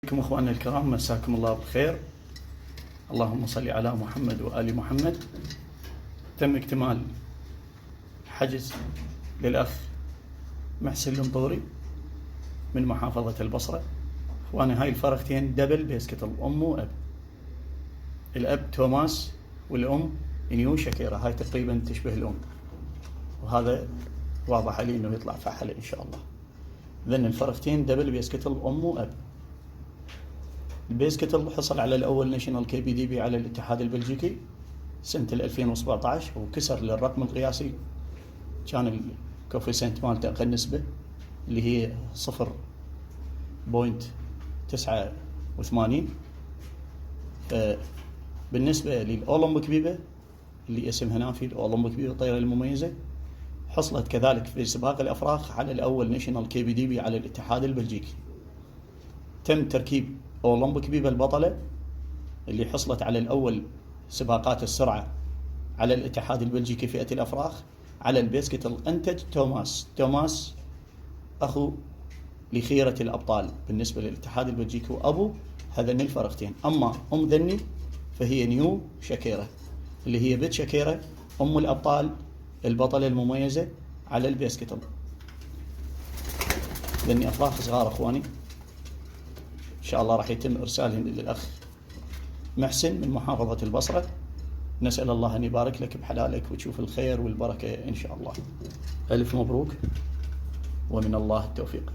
عليكم اخواننا الكرام، مساكم الله بالخير. اللهم صل على محمد وآل محمد. تم اكتمال حجز للأخ محسن المطوري من محافظة البصرة. اخواني، هاي الفرختين دبل بيسكتل، أم وأب. الأب توماس والأم نيو شكيرة. هاي تقريبا تشبه الأم، وهذا واضح علي انه يطلع فحل ان شاء الله. ذن الفرختين دبل بيسكتل، أم وأب. البيسكتل حصل على الأول ناشونال KBDB على الاتحاد البلجيكي سنة 2017، وكسر للرقم القياسي. كان الكوفيسنت مالته أقل نسبة اللي هي 0.89. بالنسبة للأولمبيك بيبا اللي اسمها نافي، الأولمبيك بيبا الطائرة المميزة، حصلت كذلك في سباق الأفراخ على الأول ناشونال KBDB على الاتحاد البلجيكي. تم تركيب أولمبيك بيبا البطلة اللي حصلت على الأول سباقات السرعة على الاتحاد البلجيكي فئة الأفراخ على البيسكتل. أنتج توماس أخو لخيرة الأبطال بالنسبة للاتحاد البلجيكي، وأبو هذين الفرختين. أما أم ذني فهي نيو شكيرة اللي هي بنت شكيرة أم الأبطال البطلة المميزة على البيسكتل. ذني أفراخ صغار أخواني، إن شاء الله راح يتم إرسالهم للأخ محسن من محافظة البصرة. نسأل الله أن يبارك لك بحلالك وتشوف الخير والبركة إن شاء الله. ألف مبروك ومن الله التوفيق.